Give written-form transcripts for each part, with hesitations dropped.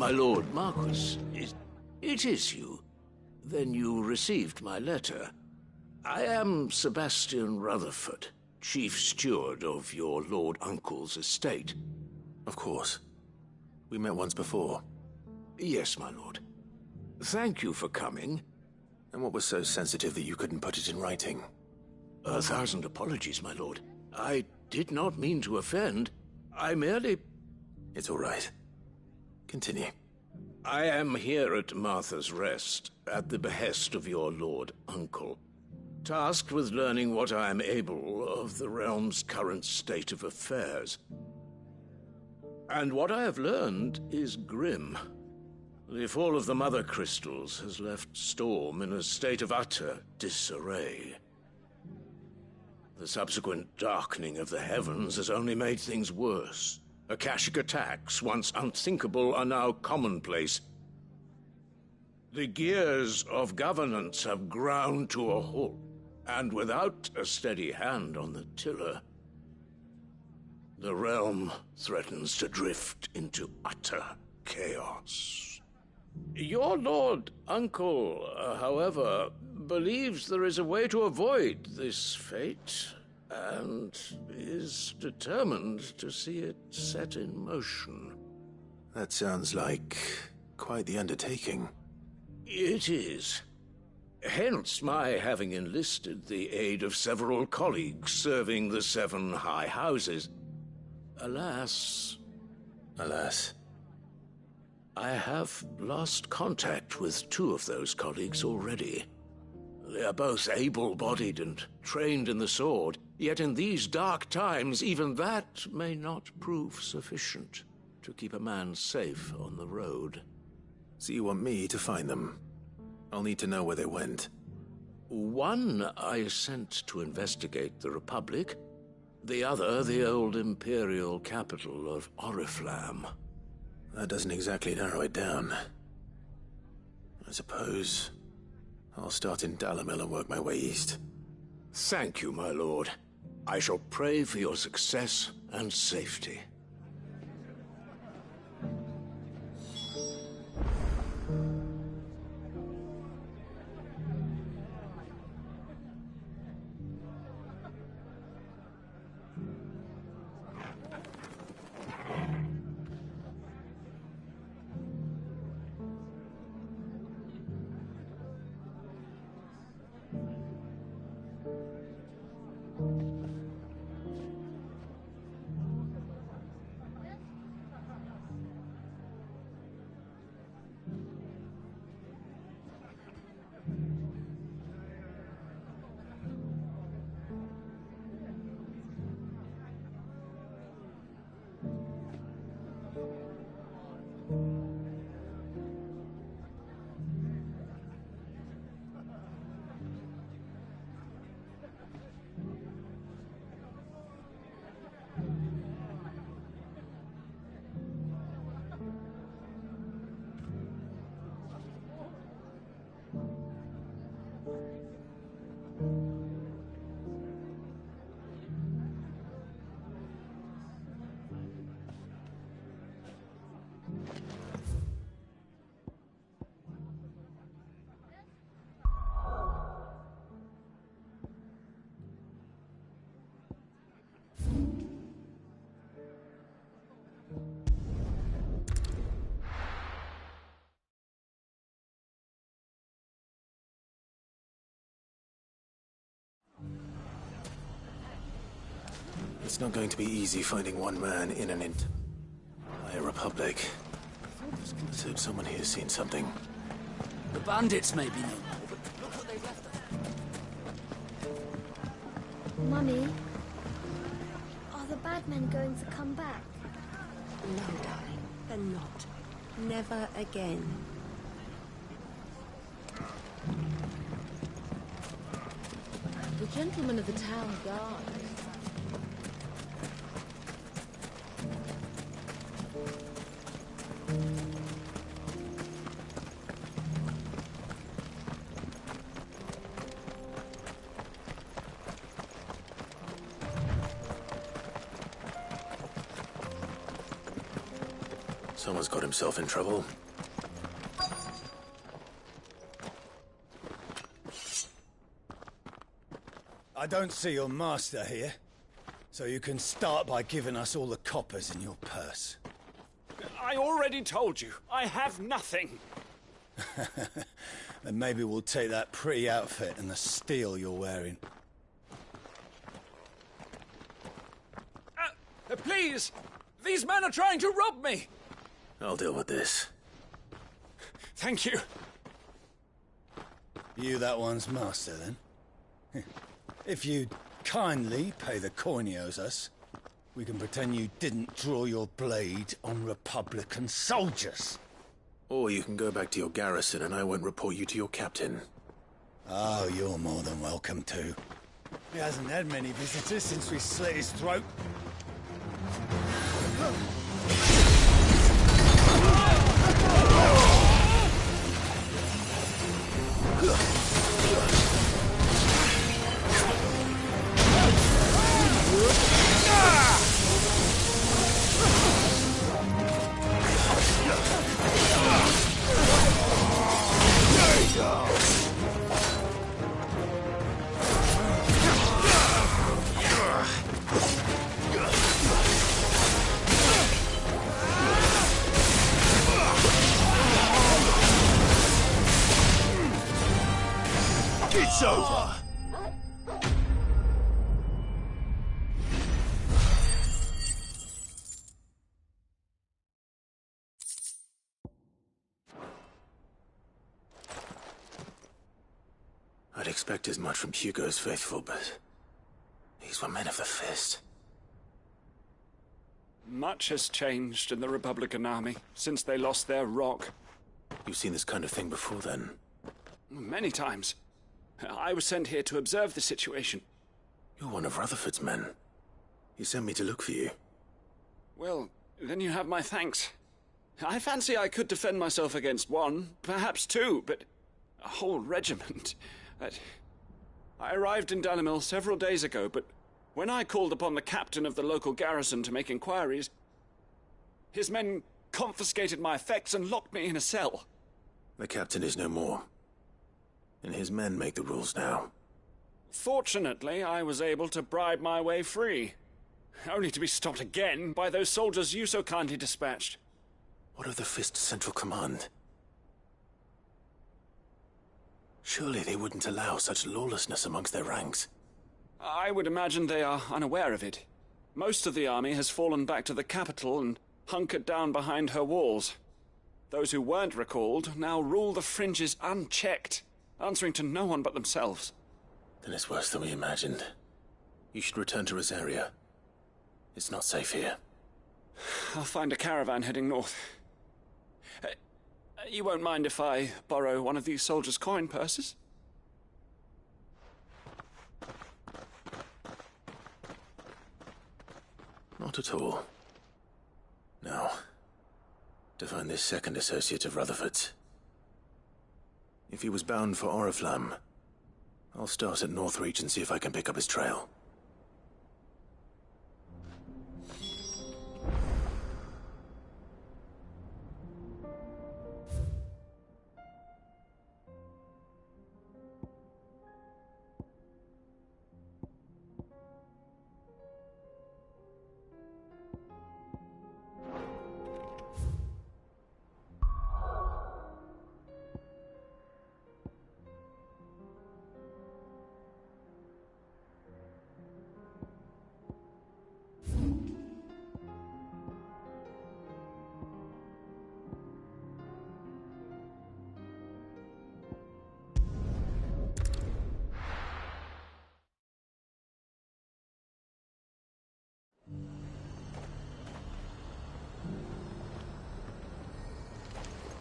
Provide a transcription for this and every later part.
My lord Marquis, it is you. Then you received my letter. I am Sebastian Rutherford, chief steward of your lord uncle's estate. Of course. We met once before. Yes, my lord. Thank you for coming. And what was so sensitive that you couldn't put it in writing? 1,000 apologies, my lord. I did not mean to offend. I merely... It's all right. Continue. I am here at Martha's Rest, at the behest of your lord uncle, tasked with learning what I am able of the realm's current state of affairs. And what I have learned is grim. The fall of the Mother Crystals has left Storm in a state of utter disarray. The subsequent darkening of the heavens has only made things worse. Akashic attacks, once unthinkable, are now commonplace. The gears of governance have ground to a halt, and without a steady hand on the tiller, the realm threatens to drift into utter chaos. Your lord uncle, however, believes there is a way to avoid this fate, and is determined to see it set in motion. That sounds like quite the undertaking. It is. Hence my having enlisted the aid of several colleagues serving the 7 high houses. Alas, I have lost contact with 2 of those colleagues already. They are both able-bodied and trained in the sword, yet in these dark times even that may not prove sufficient to keep a man safe on the road. So you want me to find them? I'll need to know where they went. One I sent to investigate the Republic, the other the old Imperial capital of Oriflamme. That doesn't exactly narrow it down. I suppose I'll start in Dalamil and work my way east. Thank you, my lord. I shall pray for your success and safety. It's not going to be easy finding one man in an entire republic. Let's hope someone here's seen something. The bandits may be new, but look what they've left us. Mummy, are the bad men going to come back? No, darling, they're not. Never again. The gentlemen of the town guard. Someone's got himself in trouble. I don't see your master here, so you can start by giving us all the coppers in your purse. I already told you, I have nothing. Then maybe we'll take that pretty outfit and the steel you're wearing. Please! These men are trying to rob me! I'll deal with this. Thank you. You that one's master, then? If you'd kindly pay the coin he owes us, we can pretend you didn't draw your blade on Republican soldiers. Or you can go back to your garrison and I won't report you to your captain. Oh, you're more than welcome to. He hasn't had many visitors since we slit his throat. It's over! I'd expect as much from Hugo's faithful, but these were men of the fist. Much has changed in the Republican army since they lost their rock. You've seen this kind of thing before, then? Many times. I was sent here to observe the situation. You're one of Rutherford's men. He sent me to look for you. Well, then you have my thanks. I fancy I could defend myself against one, perhaps two, but a whole regiment. I arrived in Dalimil several days ago, but when I called upon the captain of the local garrison to make inquiries, his men confiscated my effects and locked me in a cell. The captain is no more, and his men make the rules now. Fortunately, I was able to bribe my way free, only to be stopped again by those soldiers you so kindly dispatched. What of the Fist's Central Command? Surely they wouldn't allow such lawlessness amongst their ranks. I would imagine they are unaware of it. Most of the army has fallen back to the capital and hunkered down behind her walls. Those who weren't recalled now rule the fringes unchecked, answering to no one but themselves. Then it's worse than we imagined. You should return to Rosaria. It's not safe here. I'll find a caravan heading north. You won't mind if I borrow one of these soldiers' coin purses? Not at all. Now, to find this second associate of Rutherford's. If he was bound for Oriflamme, I'll start at Northreach and see if I can pick up his trail.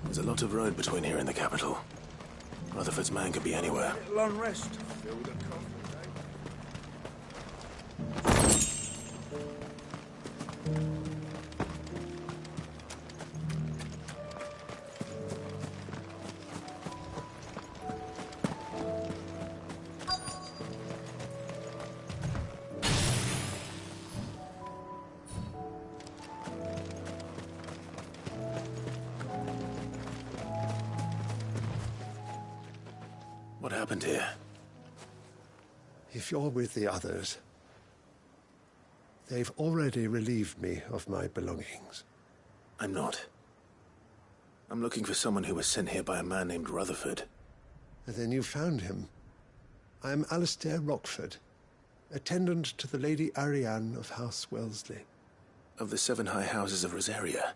There's a lot of road between here and the capital. Rutherford's man could be anywhere. Long rest. What happened here? If you're with the others, they've already relieved me of my belongings. I'm not. I'm looking for someone who was sent here by a man named Rutherford. And then you found him. I am Alistair Rockford, attendant to the Lady Ariane of House Wellesley. Of the 7 high houses of Rosaria.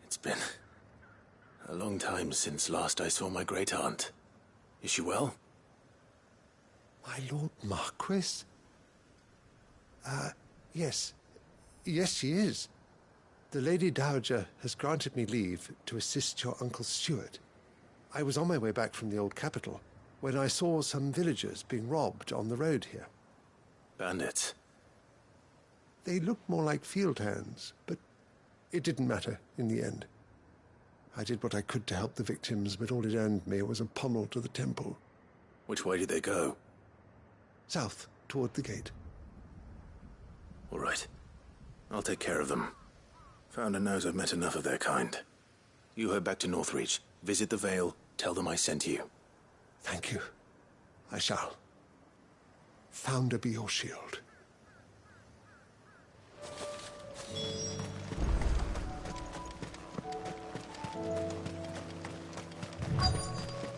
It's been a long time since last I saw my great-aunt. Is she well? My Lord Marquis? Yes. Yes, she is. The Lady Dowager has granted me leave to assist your Uncle Stuart. I was on my way back from the old capital when I saw some villagers being robbed on the road here. Bandits? They looked more like field hands, but it didn't matter in the end. I did what I could to help the victims, but all it earned me was a pommel to the temple. Which way did they go? South, toward the gate. All right. I'll take care of them. Founder knows I've met enough of their kind. You head back to Northreach, visit the Vale, tell them I sent you. Thank you. I shall. Founder be your shield.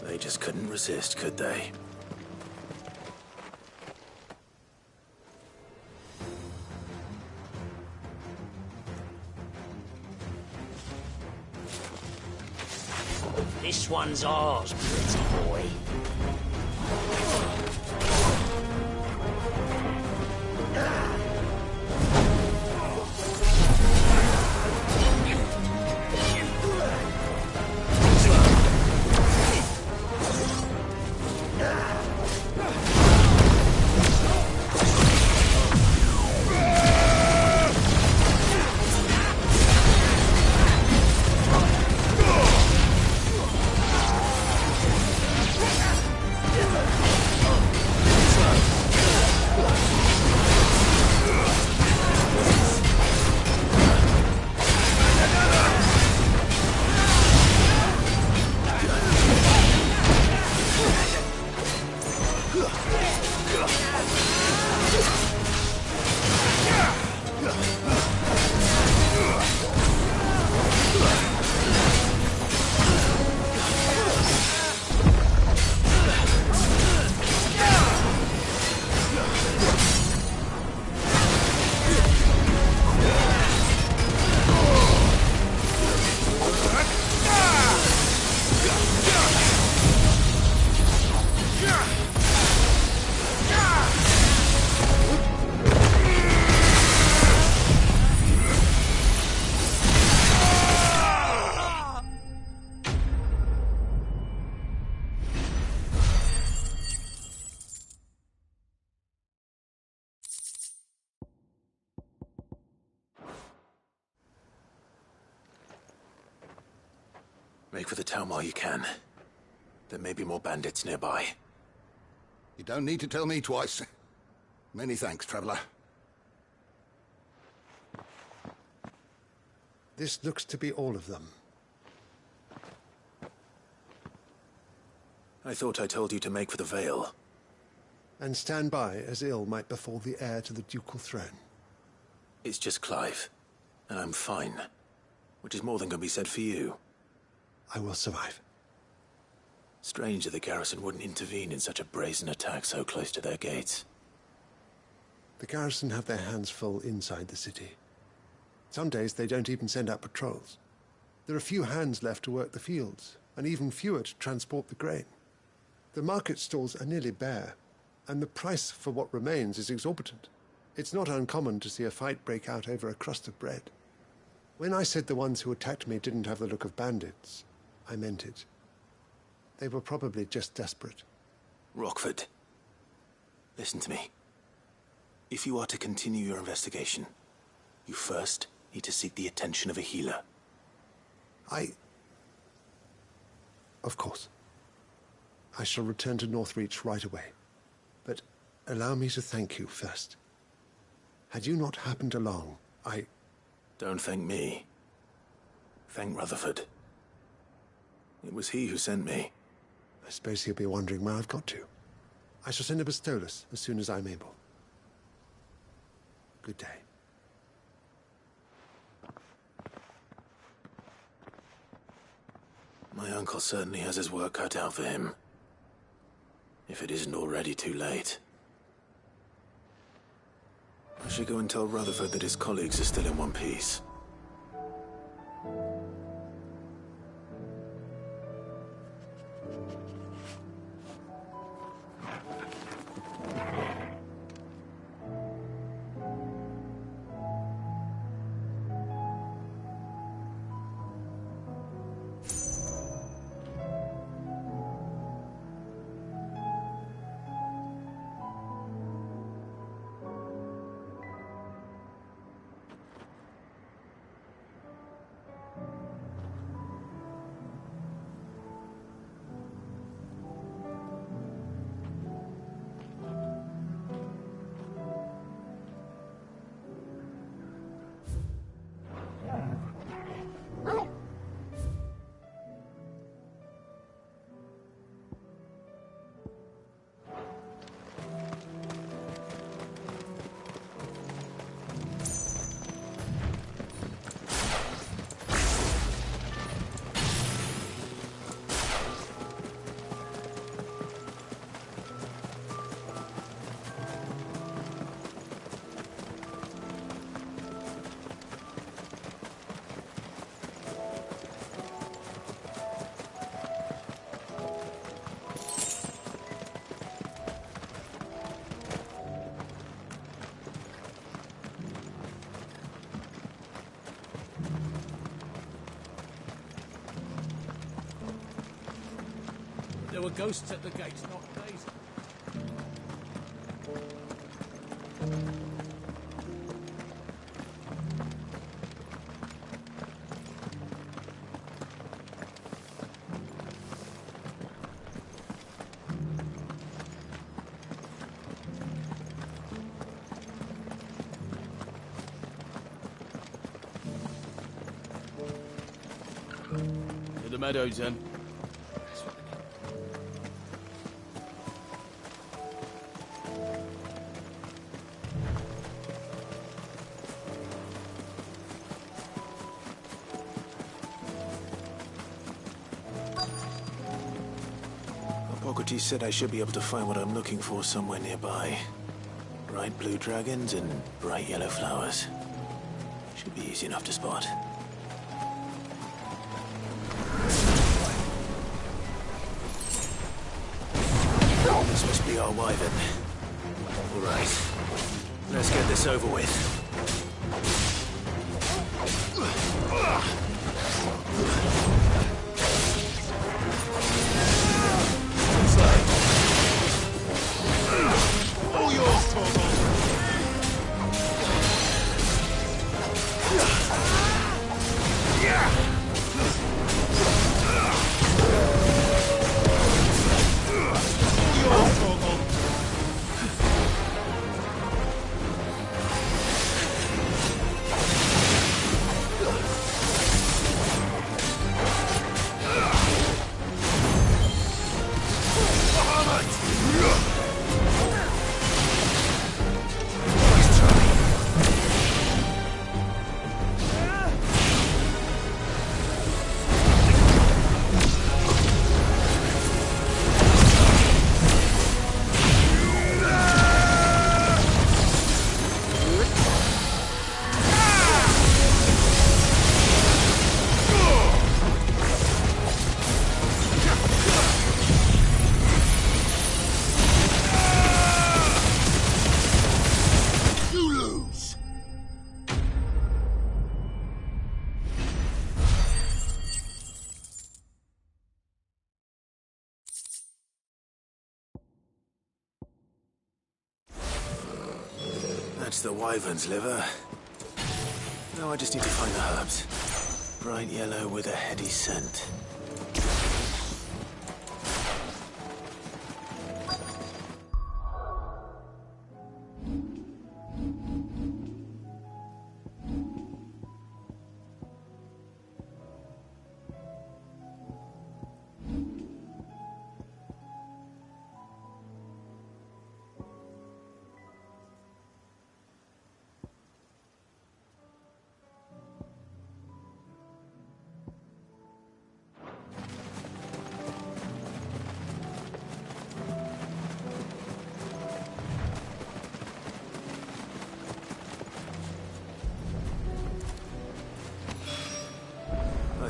They just couldn't resist, could they? This one's ours, pretty boy. Make for the town while you can. There may be more bandits nearby. You don't need to tell me twice. Many thanks, traveler. This looks to be all of them. I thought I told you to make for the Vale. And stand by as ill might befall the heir to the ducal throne. It's just Clive, and I'm fine. Which is more than can be said for you. I will survive. Strange that the garrison wouldn't intervene in such a brazen attack so close to their gates. The garrison have their hands full inside the city. Some days they don't even send out patrols. There are few hands left to work the fields, and even fewer to transport the grain. The market stalls are nearly bare, and the price for what remains is exorbitant. It's not uncommon to see a fight break out over a crust of bread. When I said the ones who attacked me didn't have the look of bandits, I meant it. They were probably just desperate. Rockford, listen to me. If you are to continue your investigation, you first need to seek the attention of a healer. Of course. I shall return to Northreach right away. But allow me to thank you first. Had you not happened along, Don't thank me. Thank Rutherford. It was he who sent me. I suppose he'll be wondering where I've got to. I shall send a Bastolus as soon as I'm able. Good day. My uncle certainly has his work cut out for him. If it isn't already too late. I should go and tell Rutherford that his colleagues are still in one piece. There were ghosts at the gates, not days. To the meadows, then. Hippocrates said I should be able to find what I'm looking for somewhere nearby. Bright blue dragons and bright yellow flowers. Should be easy enough to spot. This must be our wyvern. All right. Let's get this over with. All yours, Torgal. That's the wyvern's liver. Now I just need to find the herbs. Bright yellow with a heady scent.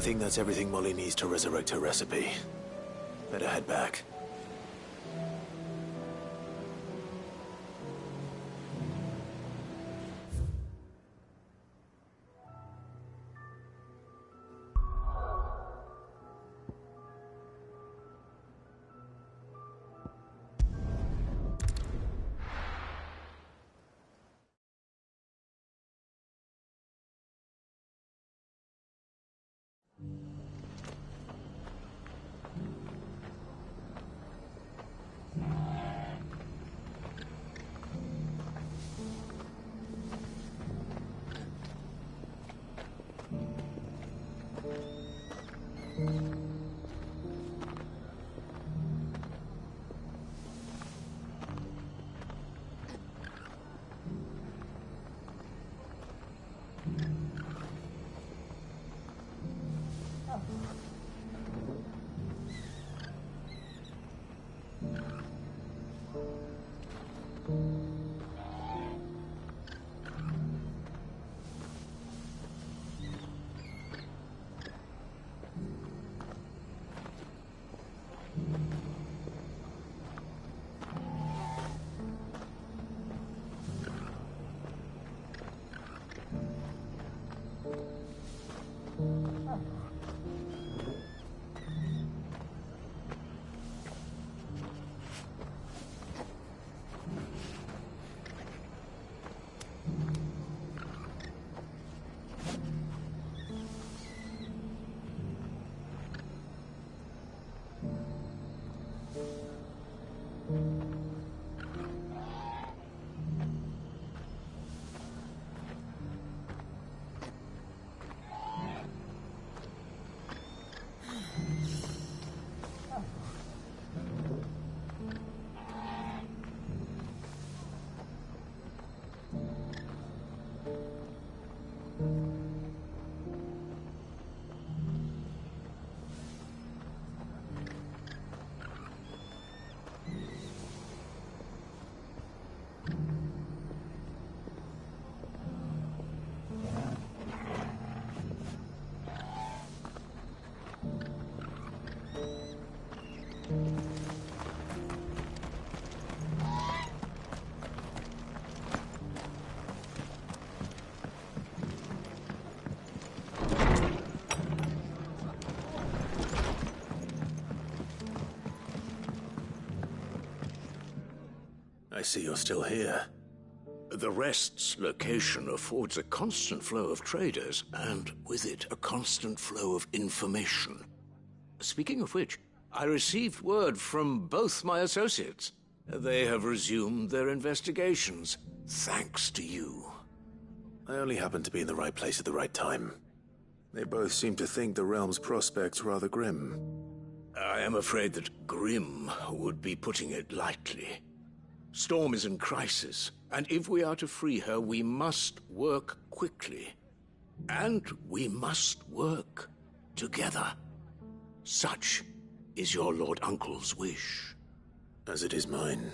I think that's everything Molly needs to resurrect her recipe. Better head back. I see you're still here. The Rest's location affords a constant flow of traders, and with it, a constant flow of information. Speaking of which, I received word from both my associates. They have resumed their investigations, thanks to you. I only happened to be in the right place at the right time. They both seem to think the realm's prospects rather grim. I am afraid that grim would be putting it lightly. Storm is in crisis, and if we are to free her, we must work quickly. And we must work together. Such is your Lord Uncle's wish. As it is mine.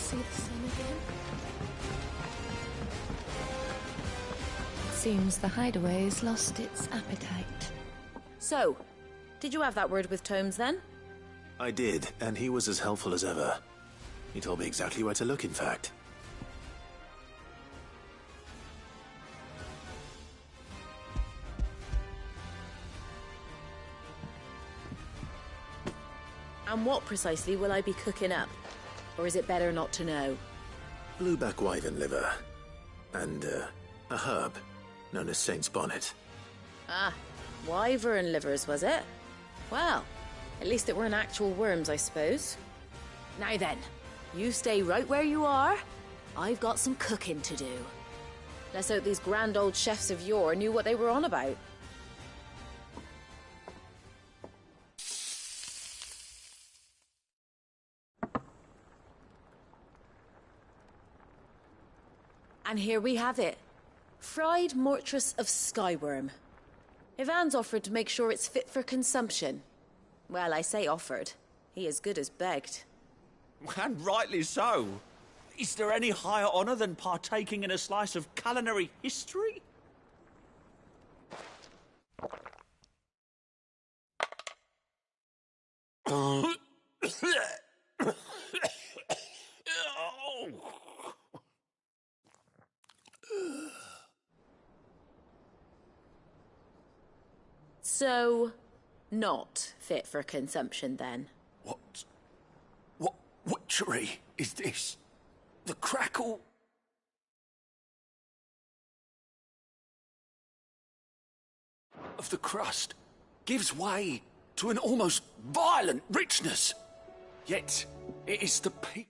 see the sun again. Seems the hideaway's lost its appetite. So, did you have that word with Tomes then? I did, and he was as helpful as ever. He told me exactly where to look, in fact. And what precisely will I be cooking up? Or is it better not to know? Blueback wyvern liver. And, a herb known as Saint's Bonnet. Ah, wyvern livers, was it? Well, at least it weren't actual worms, I suppose. Now then, you stay right where you are. I've got some cooking to do. Let's hope these grand old chefs of yore knew what they were on about. And here we have it. Fried mortress of skyworm. Ivan's offered to make sure it's fit for consumption. Well, I say offered. He as good as begged. And rightly so. Is there any higher honor than partaking in a slice of culinary history? So, not fit for consumption then? What witchery is this? The crackle of the crust gives way to an almost violent richness. Yet, it is the peak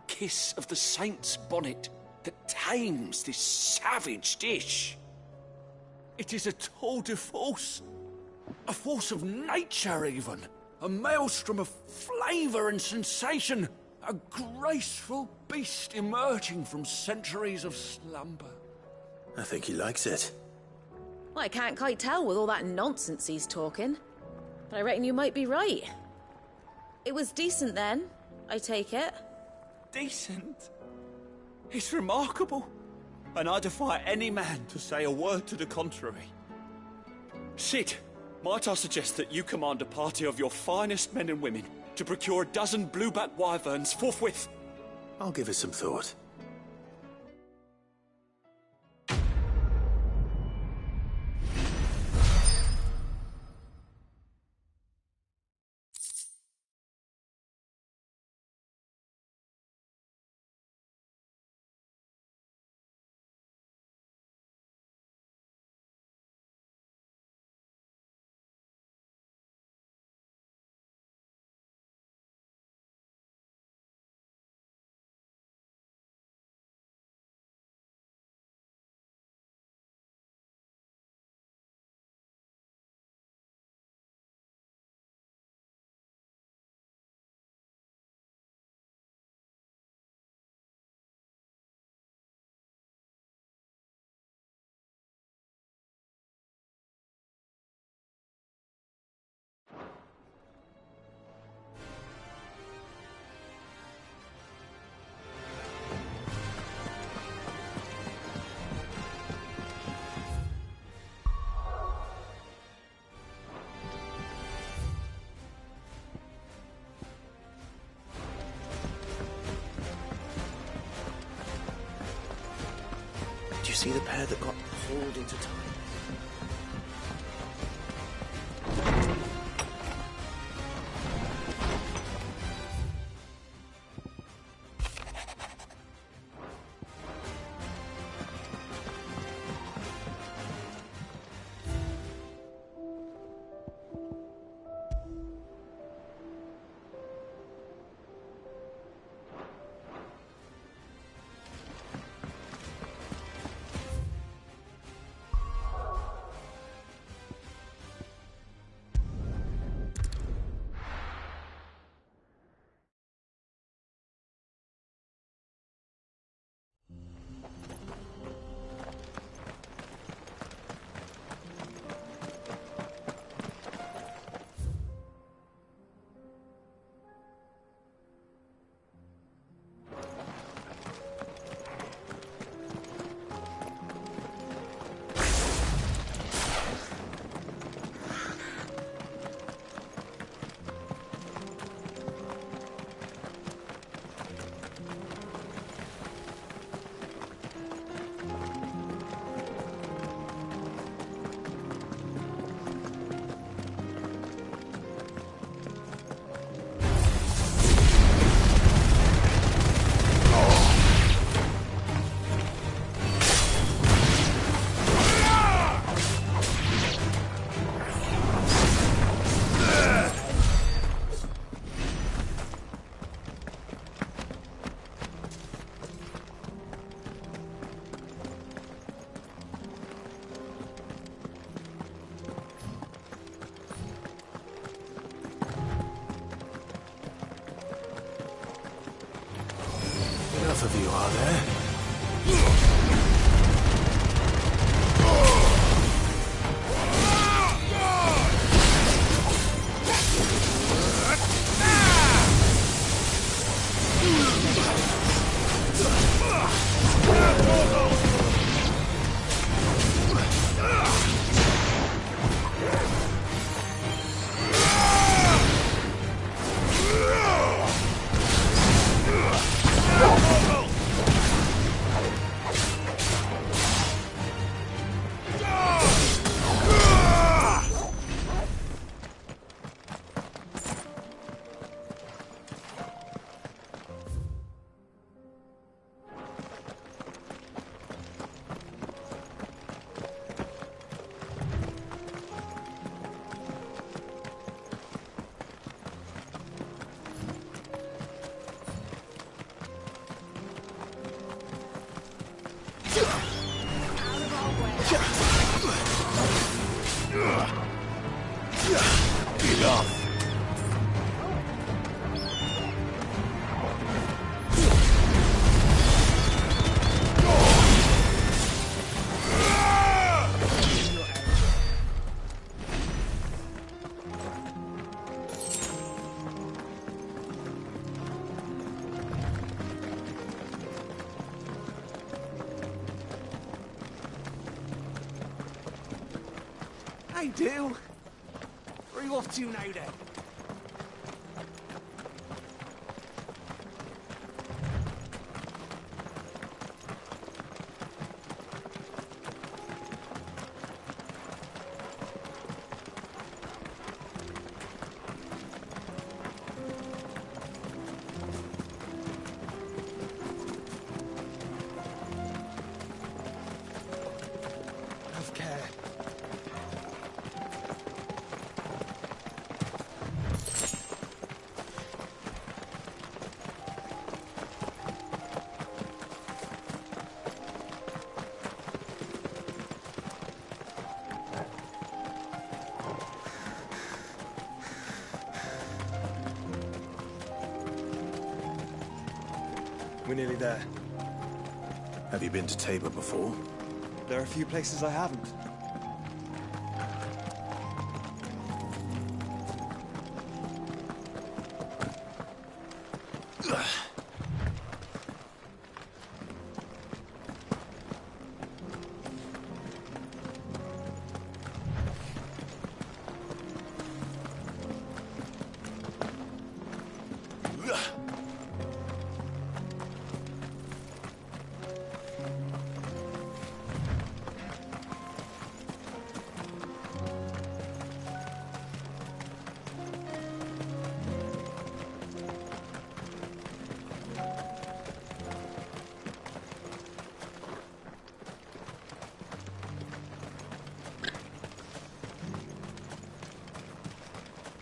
kiss of the Saint's Bonnet that tames this savage dish. It is a tour de force. A force of nature, even. A maelstrom of flavour and sensation. A graceful beast emerging from centuries of slumber. I think he likes it. Well, I can't quite tell with all that nonsense he's talking. But I reckon you might be right. It was decent then, I take it. Decent? It's remarkable. And I defy any man to say a word to the contrary. Cid, might I suggest that you command a party of your finest men and women to procure a dozen blueback wyverns forthwith? I'll give it some thought. Did you see the pair that got hauled into time? enough of you, are there? I do. Where are you off to now then? Have care. We're nearly there. Have you been to Tabor before? There are a few places I haven't.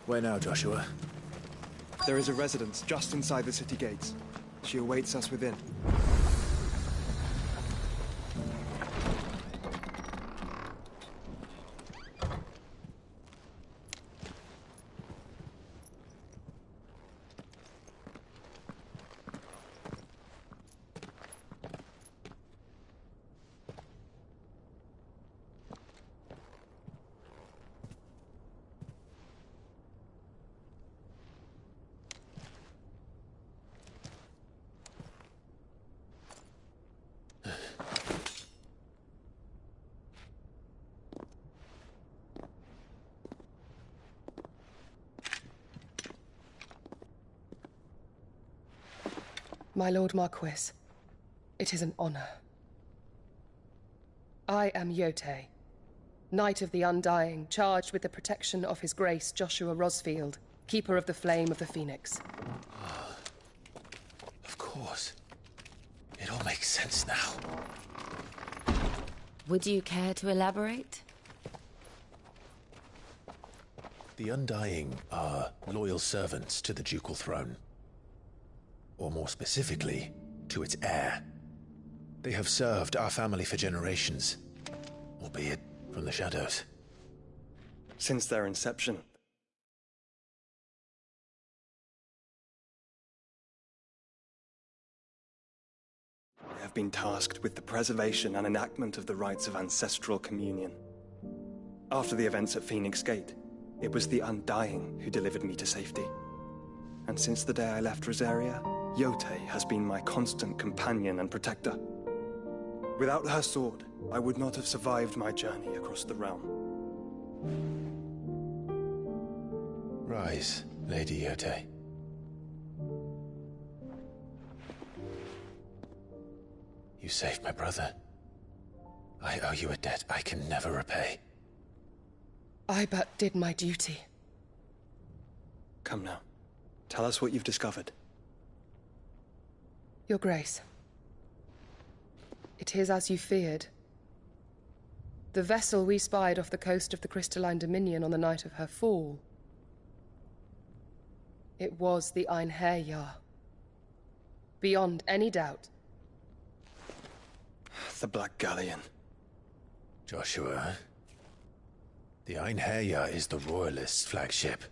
Where now, Joshua? There is a residence just inside the city gates. She awaits us within. My Lord Marquis, it is an honor. I am Yote, Knight of the Undying, charged with the protection of His Grace Joshua Rosfield, Keeper of the Flame of the Phoenix. Of course. It all makes sense now. Would you care to elaborate? The Undying are loyal servants to the ducal throne. Or more specifically, to its heir. They have served our family for generations, albeit from the shadows. Since their inception. have been tasked with the preservation and enactment of the rites of ancestral communion. After the events at Phoenix Gate, it was the Undying who delivered me to safety. And since the day I left Rosaria, Yote has been my constant companion and protector. Without her sword, I would not have survived my journey across the realm. Rise, Lady Yote. You saved my brother. I owe you a debt I can never repay. I but did my duty. Come now. Tell us what you've discovered. Your Grace. It is as you feared. The vessel we spied off the coast of the Crystalline Dominion on the night of her fall. It was the Einherjar. Beyond any doubt. The Black Galleon. Joshua, the Einherjar is the Royalists' flagship.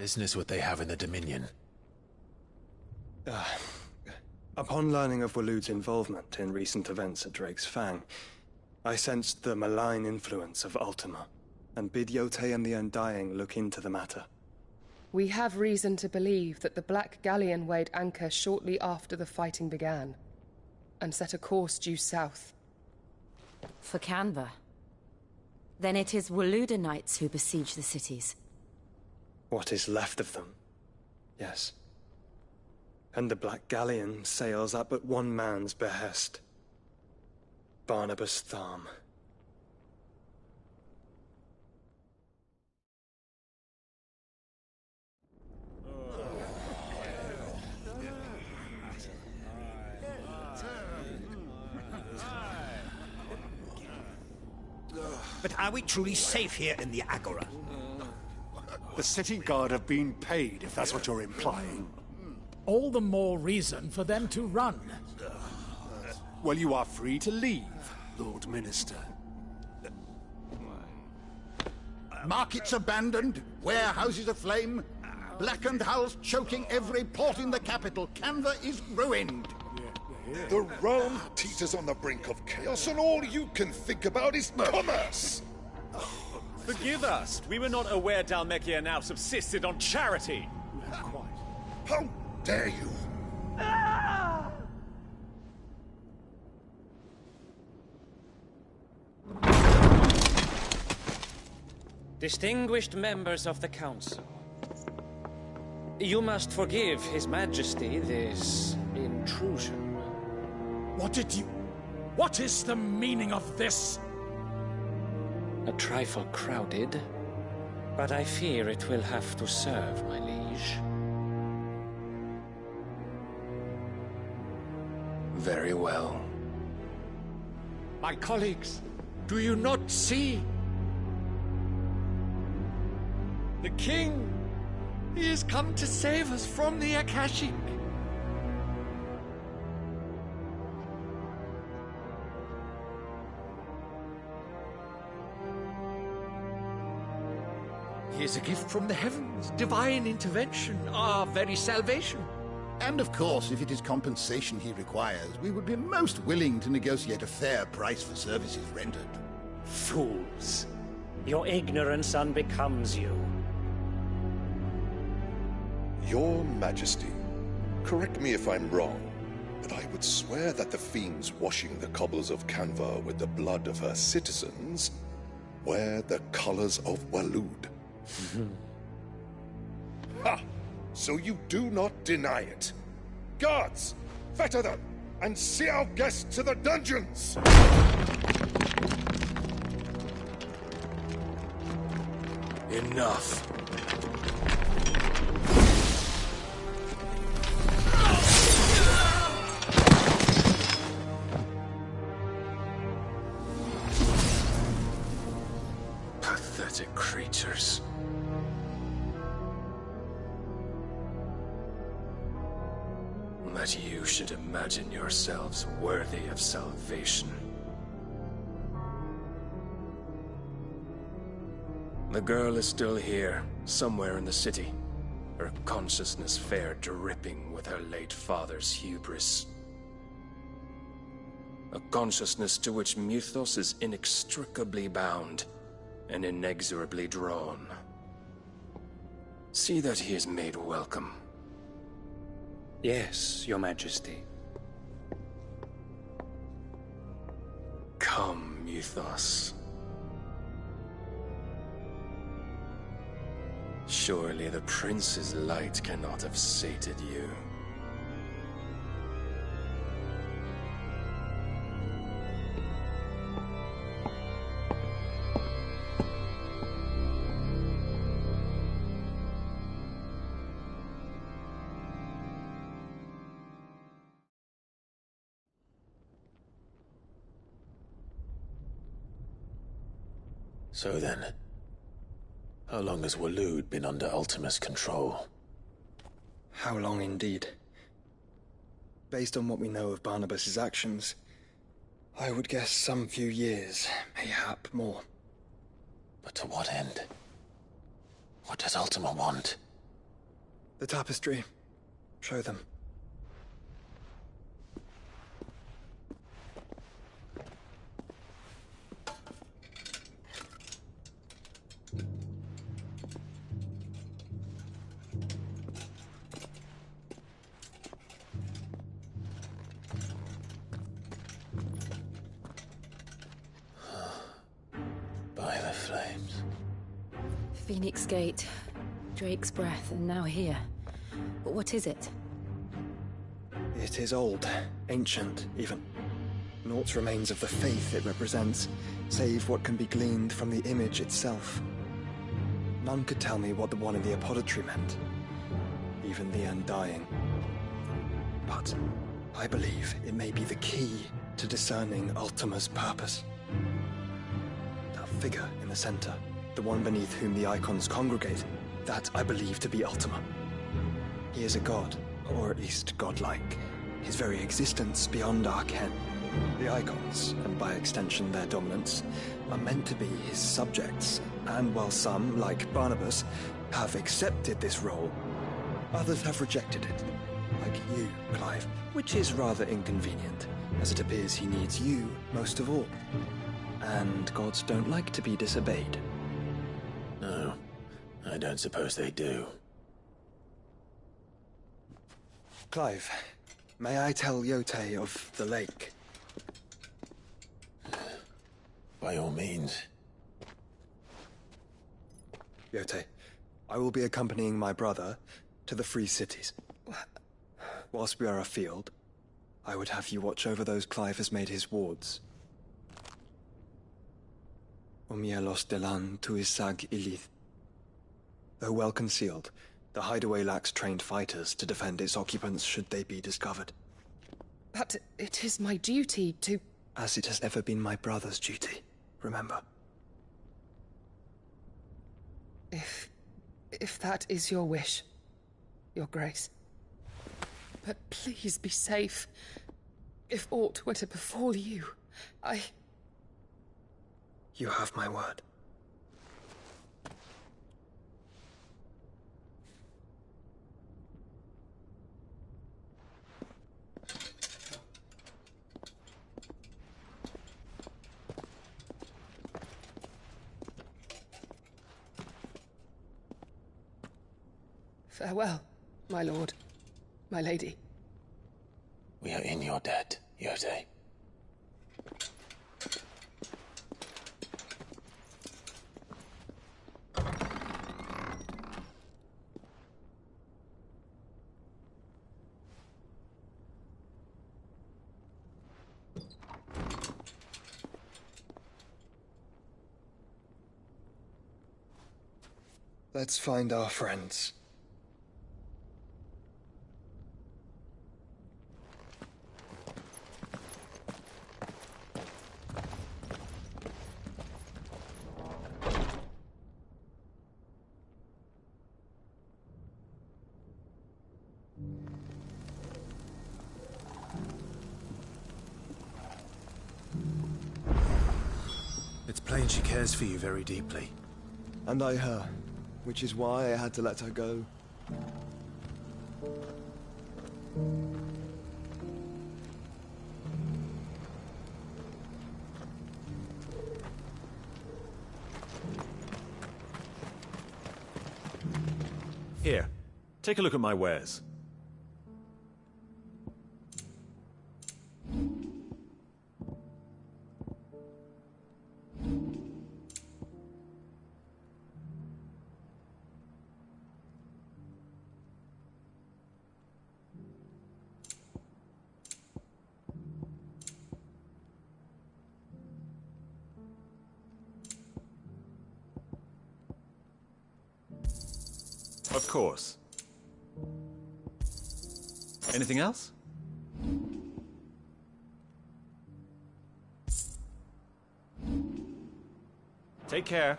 business would they have in the Dominion? Upon learning of Waloed's involvement in recent events at Drake's Fang, I sensed the malign influence of Ultima, and bid Yotei and the Undying look into the matter. We have reason to believe that the Black Galleon weighed anchor shortly after the fighting began, and set a course due south. For Canva. Then it is Waloed Knights who besiege the cities. What is left of them, yes. And the Black Galleon sails at but one man's behest. Barnabas Tharm. But are we truly safe here in the Agora? The city guard have been paid, if that's what you're implying. All the more reason for them to run. Well, you are free to leave, Lord Minister. Markets abandoned, warehouses aflame, blackened hulls choking every port in the capital. Canva is ruined. The realm teeters on the brink of chaos, and all you can think about is commerce! Forgive us! We were not aware Dhalmekia now subsisted on charity! How dare you! Distinguished members of the Council, you must forgive His Majesty this intrusion. What is the meaning of this? A trifle crowded, but I fear it will have to serve, my liege. Very well. My colleagues, do you not see? The King! He has come to save us from the Akashic! He is a gift from the heavens, divine intervention, our very salvation. And of course, if it is compensation he requires, we would be most willing to negotiate a fair price for services rendered. Fools! Your ignorance unbecomes you. Your Majesty, correct me if I'm wrong, but I would swear that the fiends washing the cobbles of Canva with the blood of her citizens wear the colors of Waloed. Ha! So you do not deny it. Guards, fetter them, and see our guests to the dungeons! Enough. Pathetic creatures. That you should imagine yourselves worthy of salvation. The girl is still here, somewhere in the city. Her consciousness fair dripping with her late father's hubris. A consciousness to which Mythos is inextricably bound and inexorably drawn. See that he is made welcome. Yes, Your Majesty. Come, Mythos. Surely the prince's light cannot have sated you. So then, how long has Waloed been under Ultima's control? How long indeed? Based on what we know of Barnabas's actions, I would guess some few years, mayhap more. But to what end? What does Ultima want? The tapestry. Show them. By the flames. Phoenix Gate, Drake's Breath, and now here. But what is it? It is old, ancient, even. Naught remains of the faith it represents, save what can be gleaned from the image itself. None could tell me what the one in the apothecary meant, even the Undying. But I believe it may be the key to discerning Ultima's purpose. That figure in the center, the one beneath whom the icons congregate, that I believe to be Ultima. He is a god, or at least godlike. His very existence beyond our ken. The icons, and by extension their dominants, are meant to be his subjects, and while some, like Barnabas, have accepted this role, others have rejected it. Like you, Clive, which is rather inconvenient, as it appears he needs you most of all. And gods don't like to be disobeyed. No, I don't suppose they do. Clive, may I tell Yote of the lake? By all means. Yote, I will be accompanying my brother to the Free Cities. Whilst we are afield, I would have you watch over those Clive has made his wards. Omielos delan tuisag ilith. Though well concealed, the hideaway lacks trained fighters to defend its occupants should they be discovered. But it is my duty to... As it has ever been my brother's duty, remember. If that is your wish, Your Grace. But please be safe. If aught were to befall you, You have my word. Farewell, my lord, my lady. We are in your debt, Yote. Let's find our friends. It's plain she cares for you very deeply. And I her, which is why I had to let her go. Here, take a look at my wares. Of course. Anything else? Take care.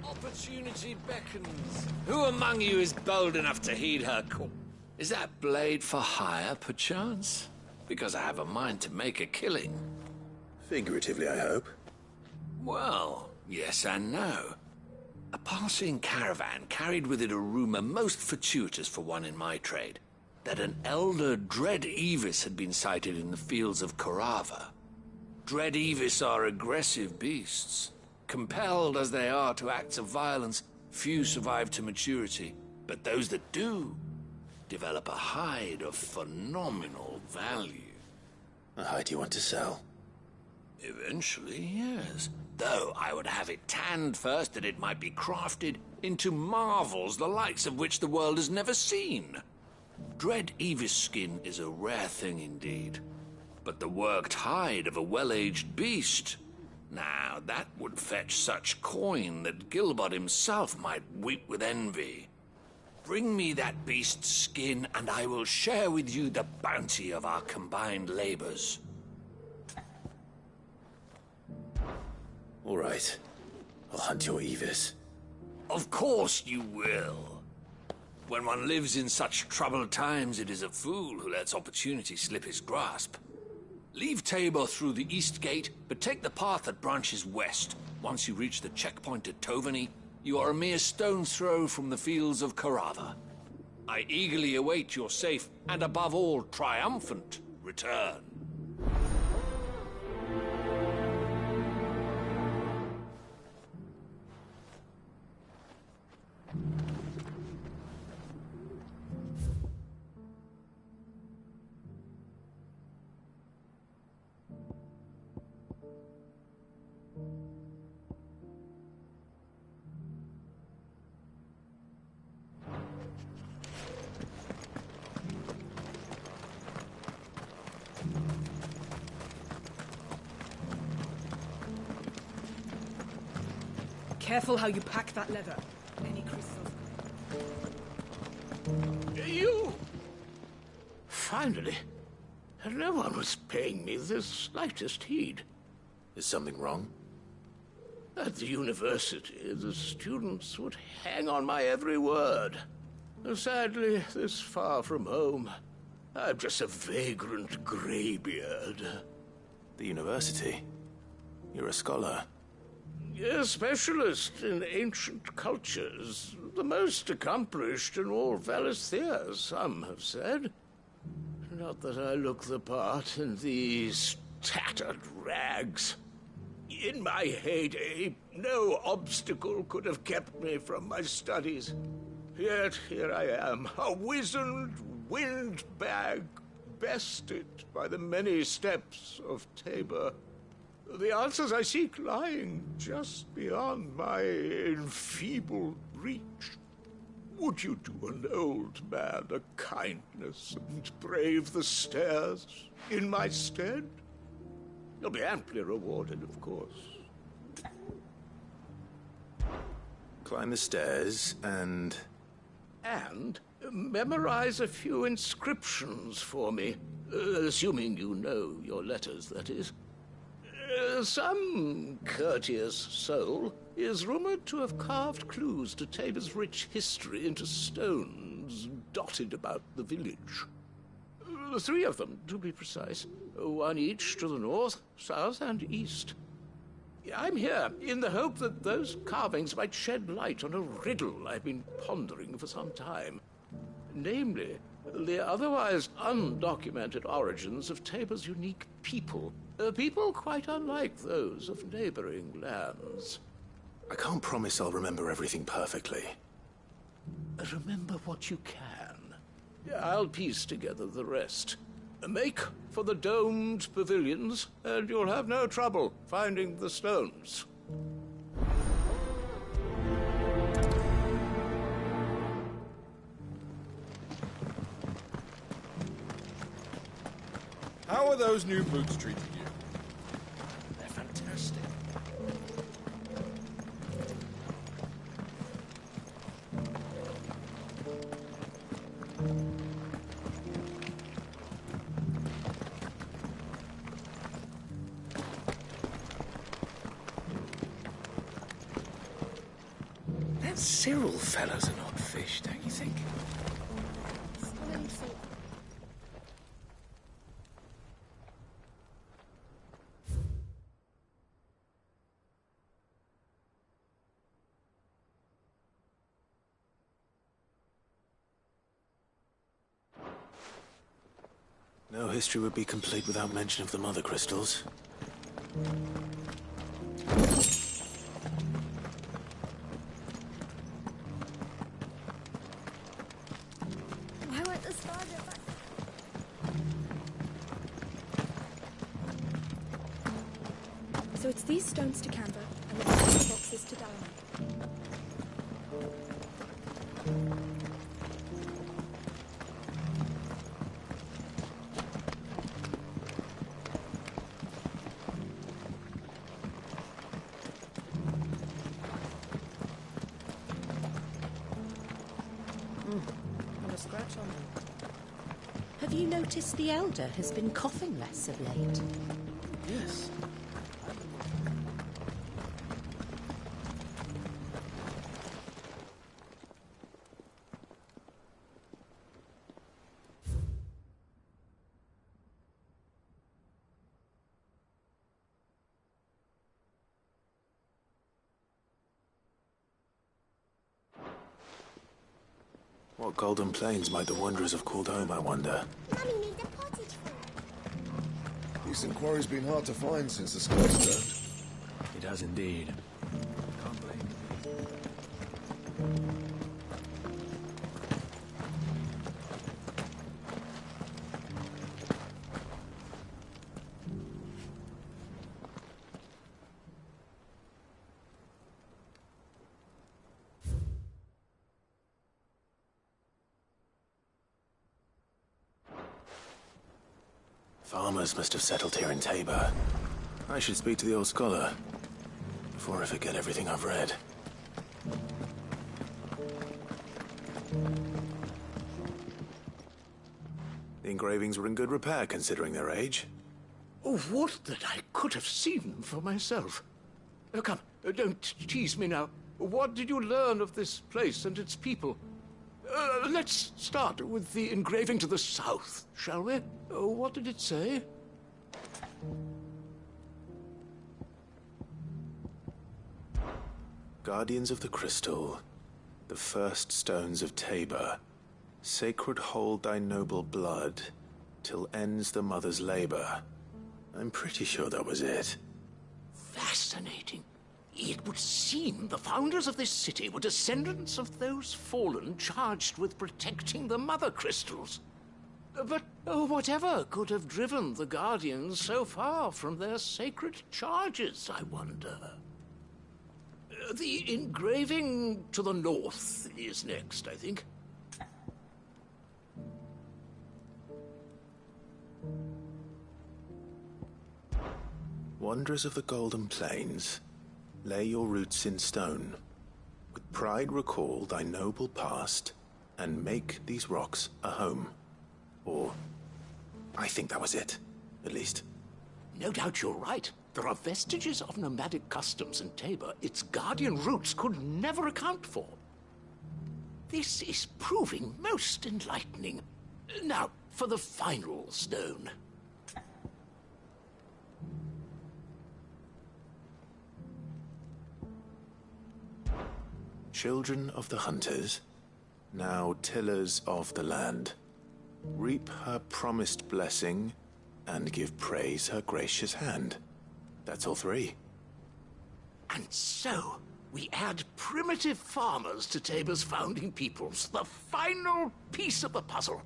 Opportunity beckons. Who among you is bold enough to heed her call? Is that blade for hire, perchance? Because I have a mind to make a killing. Figuratively, I hope. Well, yes and no. A passing caravan carried with it a rumor most fortuitous for one in my trade, that an elder Dread Evis had been sighted in the fields of Korava. Dread Evis are aggressive beasts. Compelled as they are to acts of violence, few survive to maturity, but those that do develop a hide of phenomenal value. A hide you want to sell? Eventually, yes. Though I would have it tanned first that it might be crafted into marvels the likes of which the world has never seen. Dread Evis skin is a rare thing indeed. But the worked hide of a well-aged beast, now that would fetch such coin that Gilbert himself might weep with envy. Bring me that beast's skin, and I will share with you the bounty of our combined labors. All right. I'll hunt your Evis. Of course you will. When one lives in such troubled times, it is a fool who lets opportunity slip his grasp. Leave Tabor through the east gate, but take the path that branches west. Once you reach the checkpoint at Tovany, you are a mere stone's throw from the fields of Korava. I eagerly await your safe, and above all, triumphant return. Careful how you pack that leather. Any crystals. You! Finally. No one was paying me the slightest heed. Is something wrong? At the university, the students would hang on my every word. Sadly, this far from home, I'm just a vagrant greybeard. The university? You're a scholar. A specialist in ancient cultures. The most accomplished in all Valisthea, some have said. Not that I look the part in these tattered rags. In my heyday, no obstacle could have kept me from my studies. Yet here I am, a wizened windbag, bested by the many steps of Tabor. The answers I seek lying just beyond my enfeebled reach. Would you do an old man a kindness and brave the stairs in my stead? You'll be amply rewarded, of course. Climb the stairs and... And memorize a few inscriptions for me. Assuming you know your letters, that is. Some courteous soul is rumored to have carved clues to Tabor's rich history into stones dotted about the village. 3 of them, to be precise. 1 each to the north, south, and east. I'm here in the hope that those carvings might shed light on a riddle I've been pondering for some time. Namely, the otherwise undocumented origins of Tabor's unique people. People quite unlike those of neighboring lands. I can't promise I'll remember everything perfectly. Remember what you can. I'll piece together the rest. Make for the domed pavilions, and you'll have no trouble finding the stones. How are those new boots treating you? They're fantastic. That Cyril fellow's an odd fish, don't you think? No history would be complete without mention of the Mother Crystals. Why weren't the stars at back? So it's these stones to Canva and the boxes to Dalinar. Not a scratch on them. Have you noticed the Elder has been coughing less of late? Yes. What golden plains might the Wanderers have called home, I wonder? Mummy needs a pottage full. Decent quarry's been hard to find since the skies turned. It has indeed. Can't blame you. Farmers must have settled here in Tabor. I should speak to the old scholar before I forget everything I've read. The engravings were in good repair considering their age. Oh, would that I could have seen them for myself. Oh, come, don't tease me now. What did you learn of this place and its people? Let's start with the engraving to the south, shall we? What did it say? Guardians of the Crystal, the first stones of Tabor, sacred hold thy noble blood, till ends the mother's labor. I'm pretty sure that was it. Fascinating. It would seem the founders of this city were descendants of those fallen charged with protecting the Mother Crystals. But whatever could have driven the Guardians so far from their sacred charges, I wonder? The engraving to the north is next, I think. Wanderers of the Golden Plains, lay your roots in stone. With pride recall thy noble past, and make these rocks a home. Or, I think that was it, at least. No doubt you're right. There are vestiges of nomadic customs in Tabor its guardian roots could never account for. This is proving most enlightening. Now, for the final stone. Children of the hunters, now tillers of the land, reap her promised blessing and give praise her gracious hand. That's all three. And so, we add primitive farmers to Tabor's founding peoples, the final piece of the puzzle.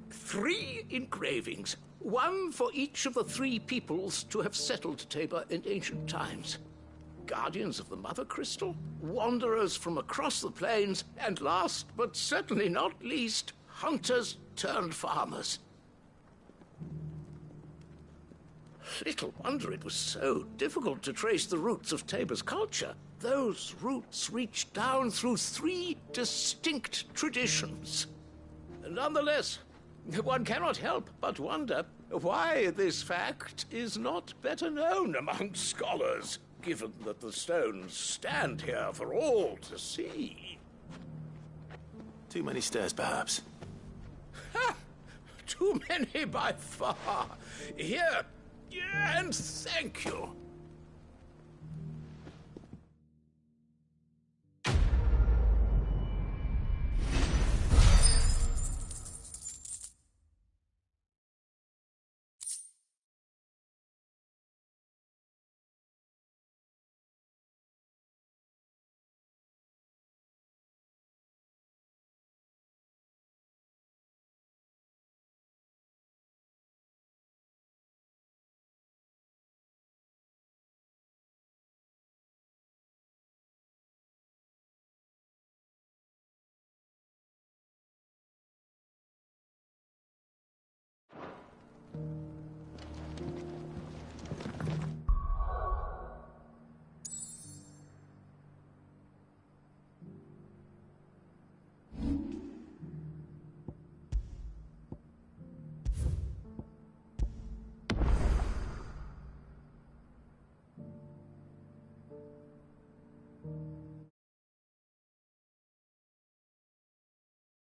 3 engravings, one for each of the 3 peoples to have settled Tabor in ancient times. Guardians of the Mother Crystal, wanderers from across the plains, and last but certainly not least, hunters turned farmers. Little wonder it was so difficult to trace the roots of Tabor's culture. Those roots reached down through 3 distinct traditions. Nonetheless, one cannot help but wonder why this fact is not better known among scholars, given that the stones stand here for all to see. Too many stairs, perhaps. Ha! Too many by far. Here, and thank you.